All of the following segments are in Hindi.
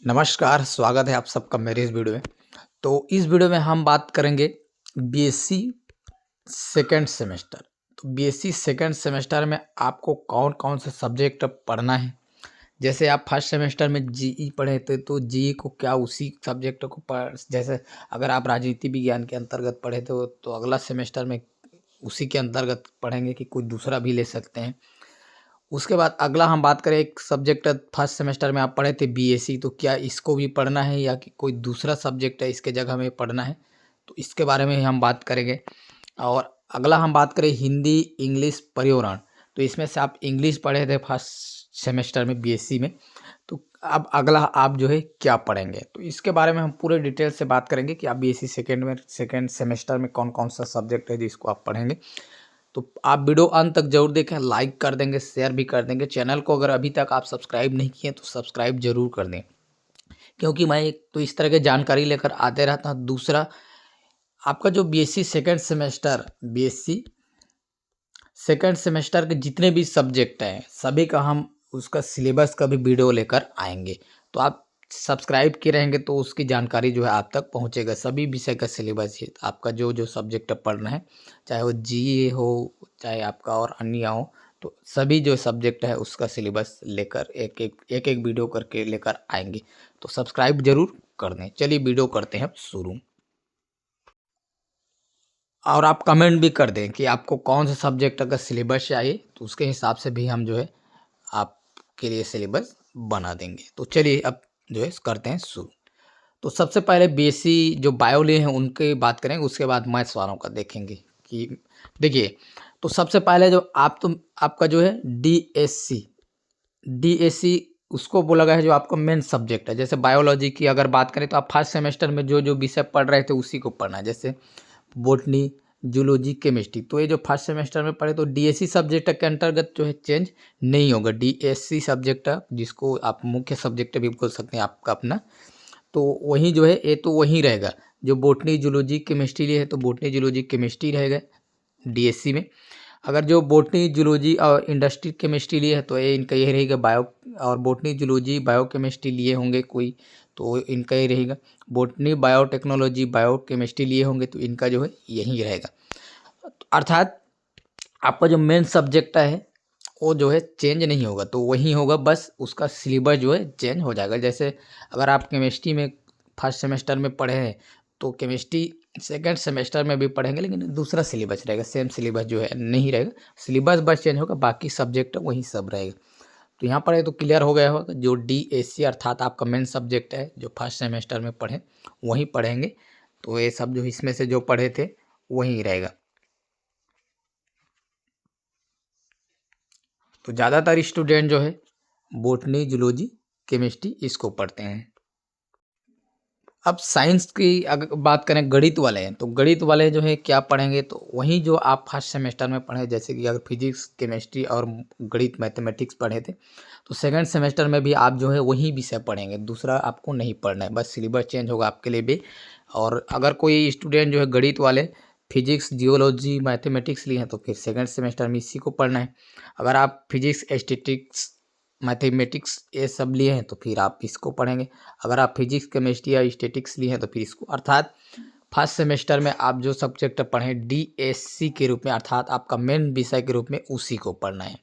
नमस्कार, स्वागत है आप सबका मेरे इस वीडियो में। तो इस वीडियो में हम बात करेंगे बीएससी सेकंड सेमेस्टर। तो बीएससी सेकंड सेमेस्टर में आपको कौन-कौन से सब्जेक्ट पढ़ना है। जैसे आप फर्स्ट सेमेस्टर में जीई पढ़े थे तो जीई को क्या उसी सब्जेक्ट को पढ़ जैसे अगर आप राजनीति विज्ञान के अंतर्गत पढ़े थे तो अगला सेमेस्टर में उसी के अंतर्गत पढ़ेंगे कि कोई दूसरा भी ले सकते हैं। उसके बाद अगला हम बात करें एक सब्जेक्ट फर्स्ट सेमेस्टर में आप पढ़े थे बीएससी, तो क्या इसको भी पढ़ना है या कि कोई दूसरा सब्जेक्ट है इसके जगह में पढ़ना है, तो इसके बारे में हम बात करेंगे। और अगला हम बात करें हिंदी, इंग्लिश, पर्यावरण, तो इसमें से आप इंग्लिश पढ़े थे फर्स्ट सेमेस्टर में बीएससी में, तो अब अगला आप जो है क्या पढ़ेंगे, तो इसके बारे में हम पूरे डिटेल से बात करेंगे कि आप बीएससी सेकेंड सेमेस्टर में कौन कौन सा सब्जेक्ट है जिसको आप पढ़ेंगे। तो आप वीडियो अंत तक जरूर देखें, लाइक कर देंगे, शेयर भी कर देंगे। चैनल को अगर अभी तक आप सब्सक्राइब नहीं किए तो सब्सक्राइब जरूर कर दें, क्योंकि मैं एक तो इस तरह की जानकारी लेकर आते रहता हूँ। दूसरा, आपका जो बीएससी सेकेंड सेमेस्टर के जितने भी सब्जेक्ट हैं सभी का हम उसका सिलेबस का भी वीडियो लेकर आएंगे। तो आप सब्सक्राइब किए रहेंगे तो उसकी जानकारी जो है आप तक पहुंचेगा। सभी विषय का सिलेबस है आपका, जो जो सब्जेक्ट पढ़ना है, चाहे वो जीए हो चाहे आपका और अन्य हो, तो सभी जो सब्जेक्ट है उसका सिलेबस लेकर एक एक वीडियो करके लेकर आएंगे। तो सब्सक्राइब जरूर कर दें। चलिए वीडियो करते हैं शुरू। और आप कमेंट भी कर दें कि आपको कौन सा सब्जेक्ट का सिलेबस चाहिए, तो उसके हिसाब से भी हम जो है आपके लिए सिलेबस बना देंगे। तो चलिए अब जो है करते हैं शुरू। तो सबसे पहले बीएससी जो बायो लिए हैं उनकी बात करेंगे, उसके बाद मैथ्स वालों का देखेंगे कि देखिए, तो सबसे पहले जो आपका जो है डीएससी उसको बोला गया है जो आपका मेन सब्जेक्ट है। जैसे बायोलॉजी की अगर बात करें तो आप फर्स्ट सेमेस्टर में जो जो विषय पढ़ रहे थे उसी को पढ़ना है, जैसे बोटनी, जूलॉजी, केमिस्ट्री। तो ये जो फर्स्ट सेमेस्टर में पढ़े तो डीएससी सब्जेक्ट के अंतर्गत जो है चेंज नहीं होगा। डीएससी सब्जेक्ट जिसको आप मुख्य सब्जेक्ट भी बोल सकते हैं आपका अपना, तो वही जो है ये तो वही रहेगा। जो बोटनी, जूलॉजी, केमिस्ट्री लिए है तो बोटनी, जूलॉजी, केमिस्ट्री रहेगा डीएससी में। अगर जो बोटनी, जूलॉजी और इंडस्ट्री केमिस्ट्री लिए है तो ये इनका यही रहेगा बायो। और बोटनी, जूलॉजी, बायो केमिस्ट्री लिए होंगे कोई तो इनका ही रहेगा। बोटनी, बायोटेक्नोलॉजी, बायो केमिस्ट्री लिए होंगे तो इनका जो है यही रहेगा। अर्थात आपका जो मेन सब्जेक्ट है वो जो है चेंज नहीं होगा, तो वही होगा, बस उसका सिलेबस जो है चेंज हो जाएगा। जैसे अगर आप केमिस्ट्री में फर्स्ट सेमेस्टर में पढ़े हैं तो केमिस्ट्री सेकंड सेमेस्टर में भी पढ़ेंगे, लेकिन दूसरा सिलेबस रहेगा, सेम सिलेबस जो है नहीं रहेगा। सिलेबस बस चेंज होगा, बाकी सब्जेक्ट वही सब रहेगा। तो यहाँ पर ये तो क्लियर हो गया होगा। जो डीएससी अर्थात आपका मेन सब्जेक्ट है जो फर्स्ट सेमेस्टर में पढ़े वहीं पढ़ेंगे, तो ये सब जो इसमें से जो पढ़े थे वही रहेगा। तो ज़्यादातर स्टूडेंट जो है बोटनी, जूलॉजी, केमिस्ट्री इसको पढ़ते हैं। अब साइंस की अगर बात करें, गणित वाले हैं तो गणित वाले जो है क्या पढ़ेंगे, तो वही जो आप फर्स्ट सेमेस्टर में पढ़े, जैसे कि अगर फिजिक्स, केमिस्ट्री और गणित, मैथमेटिक्स पढ़े थे तो सेकंड सेमेस्टर में भी आप जो है वही विषय पढ़ेंगे, दूसरा आपको नहीं पढ़ना है, बस सिलेबस चेंज होगा आपके लिए भी। और अगर कोई स्टूडेंट जो है गणित वाले फिजिक्स, जियोलॉजी, मैथमेटिक्स लिए हैं तो फिर सेकंड सेमेस्टर में इसी को पढ़ना है। अगर आप फिजिक्स, स्टैटिस्टिक्स, मैथमेटिक्स ये सब लिए हैं तो फिर आप इसको पढ़ेंगे। अगर आप फिजिक्स, केमिस्ट्री या स्टैटिक्स लिए हैं तो फिर इसको। अर्थात फर्स्ट सेमेस्टर में आप जो सब्जेक्ट पढ़ें डीएससी के रूप में, अर्थात आपका मेन विषय के रूप में उसी को पढ़ना है।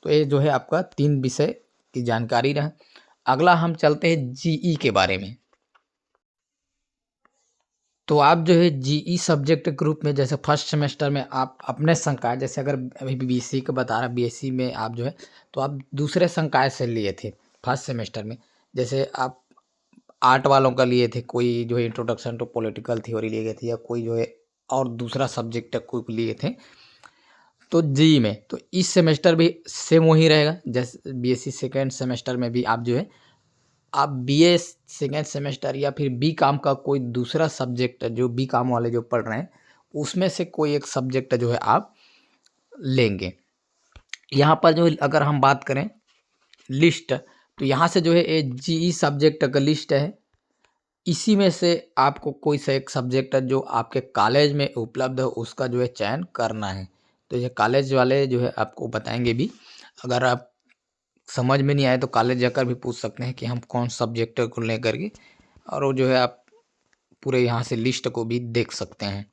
तो ये जो है आपका 3 विषय की जानकारी रहा। अगला हम चलते हैं जीई के बारे में। तो आप जो है जीई सब्जेक्ट ग्रुप में, जैसे फर्स्ट सेमेस्टर में आप अपने संकाय, जैसे अगर अभी बीएससी का बता रहा, बीएससी में आप जो है तो आप दूसरे संकाय से लिए थे फर्स्ट सेमेस्टर में। जैसे आप आर्ट वालों का लिए थे, कोई जो है इंट्रोडक्शन टू पॉलिटिकल थ्योरी लिए गए थे, या कोई जो है और दूसरा सब्जेक्ट कोई लिए थे तो जी में, तो इस सेमेस्टर भी सेम वही रहेगा। जैसे बीएससी सेकेंड सेमेस्टर में भी आप जो है आप बीए सेकेंड सेमेस्टर या फिर बी काम का कोई दूसरा सब्जेक्ट, जो बी काम वाले जो पढ़ रहे हैं उसमें से कोई एक सब्जेक्ट जो है आप लेंगे। यहाँ पर जो अगर हम बात करें लिस्ट, तो यहाँ से जो है ये जीई सब्जेक्ट का लिस्ट है, इसी में से आपको कोई सा एक सब्जेक्ट जो आपके कॉलेज में उपलब्ध हो उसका जो है चयन करना है। तो ये कॉलेज वाले जो है आपको बताएंगे भी। अगर आप समझ में नहीं आए तो कॉलेज जाकर भी पूछ सकते हैं कि हम कौन सब्जेक्ट को लेकर के, और वो जो है आप पूरे यहाँ से लिस्ट को भी देख सकते हैं।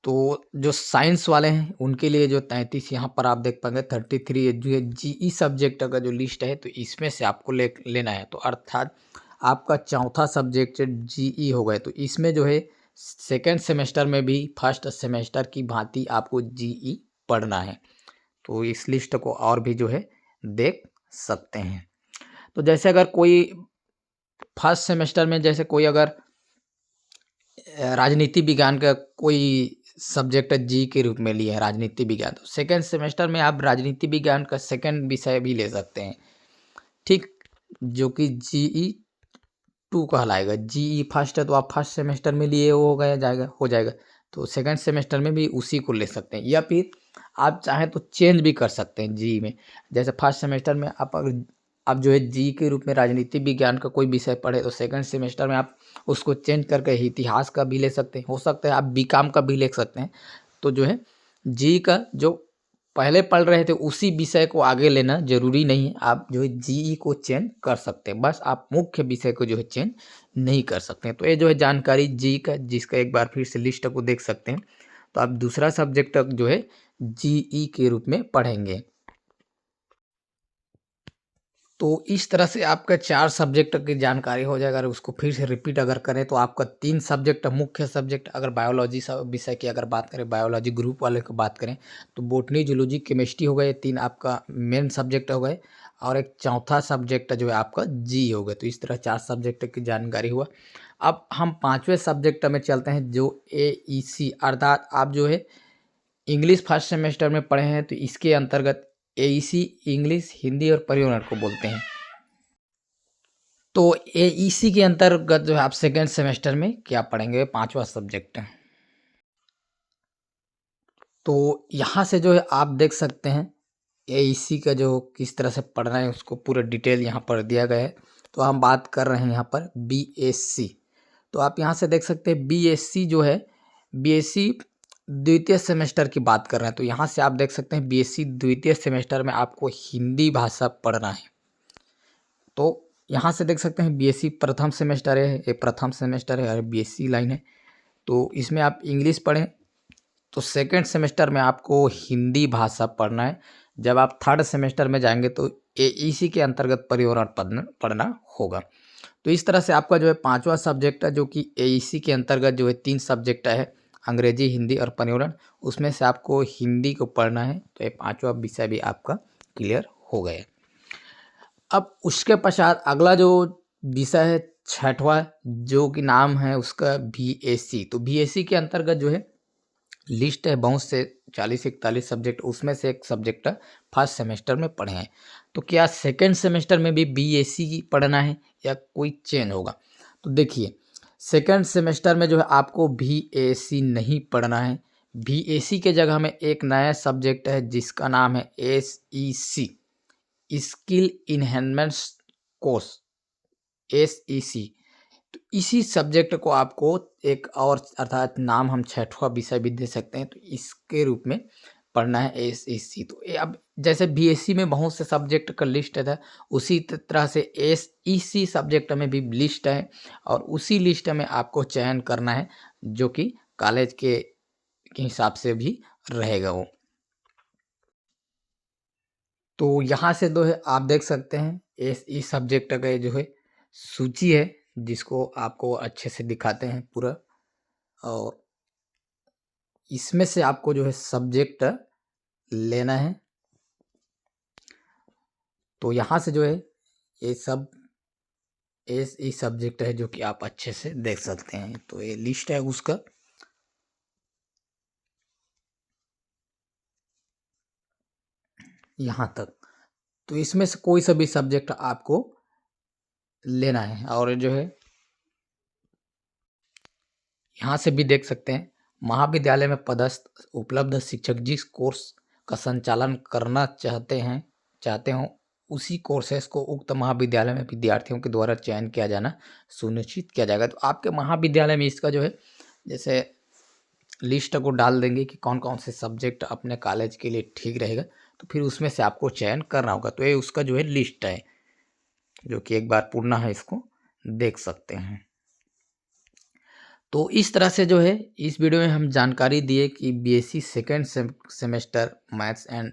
तो जो साइंस वाले हैं उनके लिए जो 33 यहाँ पर आप देख पाएंगे 33 जो है जीई सब्जेक्ट का जो लिस्ट है, तो इसमें से आपको लेना है। तो अर्थात आपका चौथा सब्जेक्ट जीई हो गए, तो इसमें जो है सेकेंड सेमेस्टर में भी फर्स्ट सेमेस्टर की भांति आपको जीई पढ़ना है। तो इस लिस्ट को और भी जो है देख सकते हैं। तो जैसे अगर कोई फर्स्ट सेमेस्टर में जैसे कोई अगर राजनीति विज्ञान का कोई सब्जेक्ट जी के रूप में लिए है राजनीति विज्ञान, तो सेकेंड सेमेस्टर में आप राजनीति विज्ञान का सेकेंड विषय भी ले सकते हैं, ठीक, जो कि जीई 2 कहलाएगा। जीई फर्स्ट है तो आप फर्स्ट सेमेस्टर में लिए हो जाएगा, तो सेकेंड सेमेस्टर में भी उसी को ले सकते हैं, या फिर आप चाहें तो चेंज भी कर सकते हैं जी में। जैसे फर्स्ट सेमेस्टर में आप जो है जी के रूप में राजनीति विज्ञान का कोई विषय पढ़े, तो सेकंड सेमेस्टर में आप उसको चेंज करके इतिहास का भी ले सकते हैं, हो सकता है आप बीकॉम का भी ले सकते हैं। तो जो है जी का जो पहले पढ़ रहे थे उसी विषय को आगे लेना जरूरी नहीं है, आप जो है जीई को चेंज कर सकते हैं, बस आप मुख्य विषय को जो है चेंज नहीं कर सकते हैं। तो ये जो है जानकारी जी का, जिसका एक बार फिर से लिस्ट को देख सकते हैं। तो आप दूसरा सब्जेक्ट जो है जीई के रूप में पढ़ेंगे। तो इस तरह से आपका 4 सब्जेक्ट की जानकारी हो जाएगा। अगर उसको फिर से रिपीट अगर करें तो आपका 3 सब्जेक्ट मुख्य सब्जेक्ट, अगर बायोलॉजी विषय की अगर बात करें, बायोलॉजी ग्रुप वाले की बात करें, तो बॉटनी, जूलॉजी, केमिस्ट्री हो गए, 3 आपका मेन सब्जेक्ट हो गए, और एक चौथा सब्जेक्ट जो है आपका जी हो गया। तो इस तरह 4 सब्जेक्ट की जानकारी हुआ। अब हम 5वें सब्जेक्ट में चलते हैं, जो AEC, अर्थात आप जो है इंग्लिश फर्स्ट सेमेस्टर में पढ़े हैं, तो इसके अंतर्गत AEC इंग्लिश, हिंदी और पर्यावरण को बोलते हैं। तो AEC के अंतर्गत जो है आप सेकेंड सेमेस्टर में क्या पढ़ेंगे, 5वां सब्जेक्ट है। तो यहाँ से जो है आप देख सकते हैं AEC का जो किस तरह से पढ़ना है उसको पूरा डिटेल यहाँ पर दिया गया है। तो हम बात कर रहे हैं यहाँ पर BSc। तो आप यहाँ से देख सकते हैं BSc जो है, BSc द्वितीय सेमेस्टर की बात कर रहे हैं। तो यहाँ से आप देख सकते हैं BSc द्वितीय सेमेस्टर में आपको हिंदी भाषा पढ़ना है। तो यहाँ से देख सकते हैं BSc प्रथम सेमेस्टर है, ये प्रथम सेमेस्टर है और BSc लाइन है। तो इसमें आप इंग्लिश पढ़ें, तो सेकेंड सेमेस्टर में आपको हिंदी भाषा पढ़ना है। जब आप थर्ड सेमेस्टर में जाएंगे तो AEC के अंतर्गत पर्यावरण पढ़ना होगा। तो इस तरह से आपका जो है 5वां सब्जेक्ट है, जो कि AEC के अंतर्गत जो है 3 सब्जेक्ट है, अंग्रेजी, हिंदी और पर्यावरण, उसमें से आपको हिंदी को पढ़ना है। तो ये 5वां विषय भी आपका क्लियर हो गया। अब उसके पश्चात अगला जो विषय है 6वां, जो कि नाम है उसका BAC। तो BAC के अंतर्गत जो है लिस्ट है बहुत से 40-41 सब्जेक्ट, उसमें से एक सब्जेक्ट फर्स्ट सेमेस्टर में पढ़े हैं। तो क्या सेकेंड सेमेस्टर में भी BAC पढ़ना है या कोई चेंज होगा? तो देखिए, सेकेंड सेमेस्टर में जो है आपको BAC नहीं पढ़ना है। BAC के जगह में एक नया सब्जेक्ट है जिसका नाम है SEC, skill enhancement course, SEC। तो इसी सब्जेक्ट को आपको एक और, अर्थात नाम हम 6वां विषय भी दे सकते हैं, तो इसके रूप में पढ़ना है SEC। तो अब जैसे BAC में बहुत से सब्जेक्ट का लिस्ट है, उसी तरह से SEC सब्जेक्ट में भी लिस्ट है, और उसी लिस्ट में आपको चयन करना है, जो कि कॉलेज के हिसाब से भी रहेगा वो। तो यहाँ से जो है आप देख सकते हैं SE सब्जेक्ट का जो है सूची है, जिसको आपको अच्छे से दिखाते हैं पूरा, और इसमें से आपको जो है सब्जेक्ट लेना है। तो यहाँ से जो है ये सब SE सब्जेक्ट है, जो कि आप अच्छे से देख सकते हैं। तो ये लिस्ट है उसका। यहाँ तक, तो इसमें से कोई सा भी सब्जेक्ट आपको लेना है। और जो है यहाँ से भी देख सकते हैं, महाविद्यालय में पदस्थ उपलब्ध शिक्षक जिस कोर्स का संचालन करना चाहते हो उसी कोर्सेस को उक्त महाविद्यालय में विद्यार्थियों के द्वारा चयन किया जाना सुनिश्चित किया जाएगा। तो आपके महाविद्यालय में इसका जो है जैसे लिस्ट को डाल देंगे कि कौन कौन से सब्जेक्ट अपने कॉलेज के लिए ठीक रहेगा। तो फिर उसमें से आपको चयन करना होगा। तो ये उसका जो है लिस्ट है, जो कि एक बार पुनः इसको देख सकते हैं। तो इस तरह से जो है इस वीडियो में हम जानकारी दिए कि BSc second semester maths and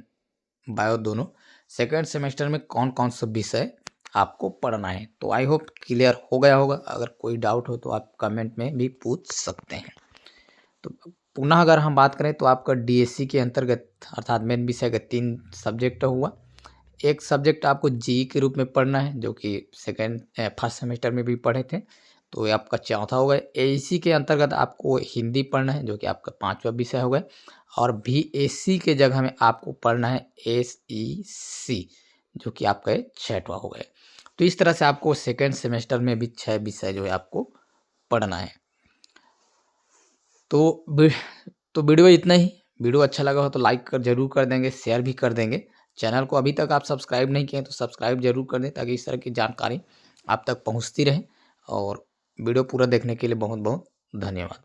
bio दोनों सेकेंड सेमेस्टर में कौन कौन सा विषय आपको पढ़ना है। तो आई होप क्लियर हो गया होगा। अगर कोई डाउट हो तो आप कमेंट में भी पूछ सकते हैं। तो पुनः अगर हम बात करें तो आपका डीएससी के अंतर्गत अर्थात मेन विषय का 3 सब्जेक्ट हुआ। एक सब्जेक्ट आपको जीई के रूप में पढ़ना है, जो कि फर्स्ट सेमेस्टर में भी पढ़े थे, तो ये आपका चौथा होगा। एईसी के अंतर्गत आपको हिंदी पढ़ना है, जो कि आपका 5वां विषय होगा। और बीएससी के जगह में आपको पढ़ना है एसईसी, जो कि आपका 6वां होगा। तो इस तरह से आपको सेकेंड सेमेस्टर में भी 6 विषय जो है आपको पढ़ना है। तो वीडियो इतना ही। वीडियो अच्छा लगा हो तो लाइक जरूर कर देंगे, शेयर भी कर देंगे। चैनल को अभी तक आप सब्सक्राइब नहीं किए तो सब्सक्राइब जरूर कर दें, ताकि इस तरह की जानकारी आप तक पहुंचती रहे। और वीडियो पूरा देखने के लिए बहुत बहुत धन्यवाद।